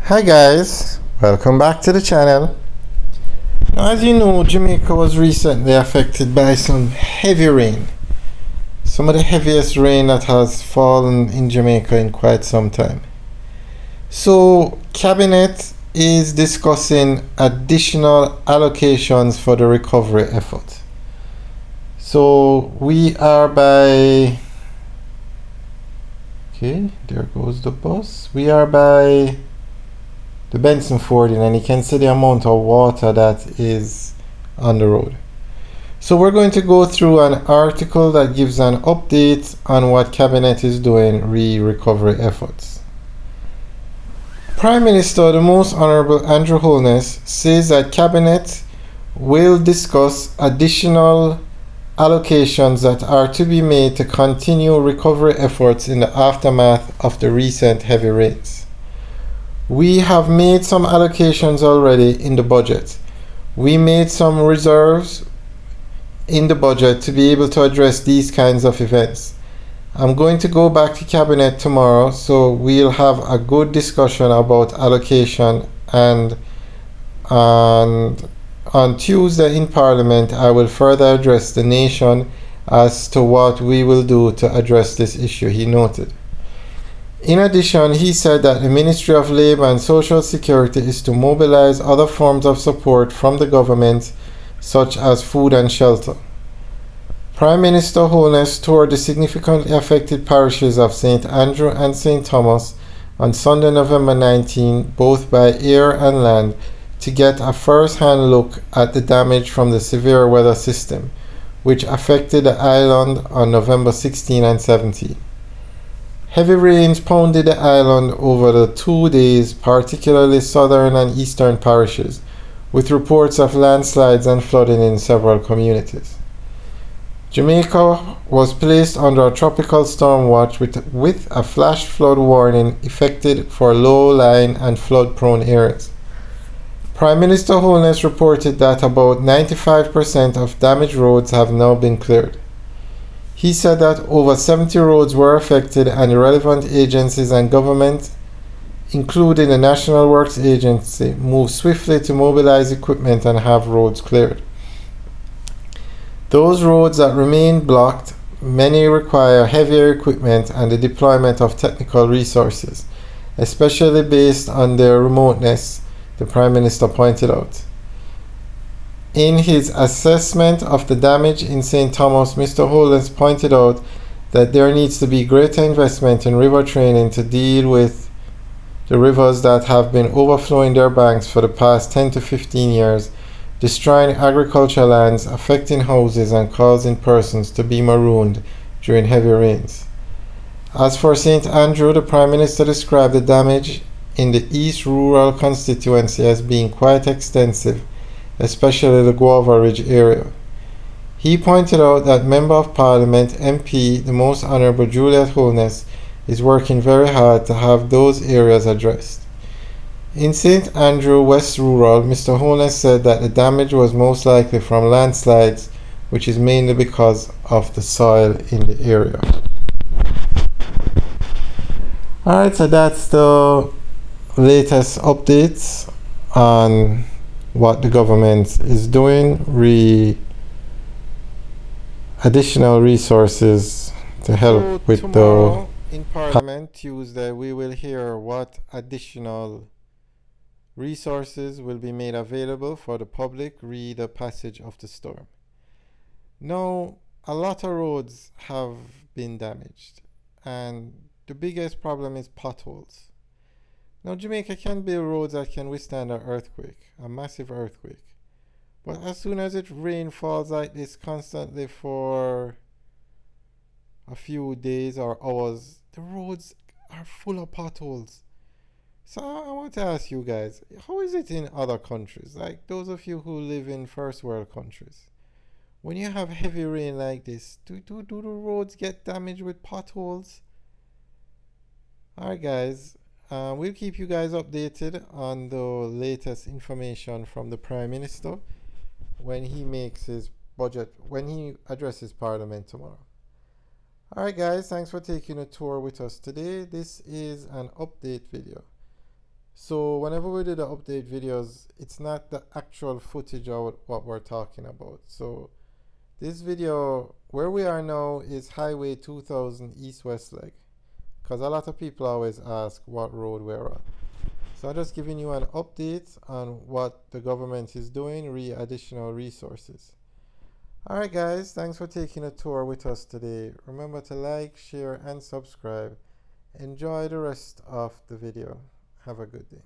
Hi guys, welcome back to the channel. Now, as you know, Jamaica was recently affected by some heavy rain. Some of the heaviest rain that has fallen in Jamaica in quite some time. So, Cabinet is discussing additional allocations for the recovery effort. So, we are by... Okay, there goes the bus. We are by the Benson Fording, and you can see the amount of water that is on the road. So we're going to go through an article that gives an update on what Cabinet is doing recovery efforts. Prime Minister, the Most Honorable Andrew Holness, says that Cabinet will discuss additional allocations that are to be made to continue recovery efforts in the aftermath of the recent heavy rains. We have made some allocations already in the budget. We made some reserves in the budget to be able to address these kinds of events. I'm going to go back to Cabinet tomorrow, so we'll have a good discussion about allocation, and on Tuesday in Parliament I will further address the nation as to what we will do to address this issue, he noted. In addition, he said that the Ministry of Labour and Social Security is to mobilize other forms of support from the government, such as food and shelter. Prime Minister Holness toured the significantly affected parishes of St. Andrew and St. Thomas on Sunday, November 19, both by air and land, to get a first-hand look at the damage from the severe weather system, which affected the island on November 16 and 17. Heavy rains pounded the island over the 2 days, particularly southern and eastern parishes, with reports of landslides and flooding in several communities. Jamaica was placed under a tropical storm watch with a flash flood warning effected for low-lying and flood-prone areas. Prime Minister Holness reported that about 95% of damaged roads have now been cleared. He said that over 70 roads were affected, and the relevant agencies and government, including the National Works Agency, moved swiftly to mobilize equipment and have roads cleared. Those roads that remain blocked, many require heavier equipment and the deployment of technical resources, especially based on their remoteness, the Prime Minister pointed out. In his assessment of the damage in St. Thomas, Mr. Holness pointed out that there needs to be greater investment in river training to deal with the rivers that have been overflowing their banks for the past 10 to 15 years, destroying agricultural lands, affecting houses, and causing persons to be marooned during heavy rains. As for St. Andrew, the Prime Minister described the damage in the East Rural constituency as being quite extensive, especially the Guava Ridge area. He pointed out that Member of Parliament MP, the Most Honourable Juliet Holness, is working very hard to have those areas addressed. In St. Andrew West Rural, Mr. Holness said that the damage was most likely from landslides, which is mainly because of the soil in the area. Alright, so that's the latest updates on what the government is doing, additional resources to help with the in Parliament Tuesday we will hear what additional resources will be made available for the public re the passage of the storm. Now, a lot of roads have been damaged, and the biggest problem is potholes. Now, Jamaica can build roads that can withstand an earthquake, a massive earthquake. But as soon as it rain falls like this constantly for a few days or hours, the roads are full of potholes. So I want to ask you guys, how is it in other countries? Like those of you who live in first world countries. When you have heavy rain like this, do the roads get damaged with potholes? Alright guys. We'll keep you guys updated on the latest information from the Prime Minister when he makes his budget, when he addresses Parliament tomorrow. Alright guys, thanks for taking a tour with us today. This is an update video. So whenever we do the update videos, it's not the actual footage of what we're talking about. So this video, where we are now, is Highway 2000 East-West leg, because a lot of people always ask what road we're on. So I'm just giving you an update on what the government is doing, additional resources. Alright guys, thanks for taking a tour with us today. Remember to like, share and subscribe. Enjoy the rest of the video. Have a good day.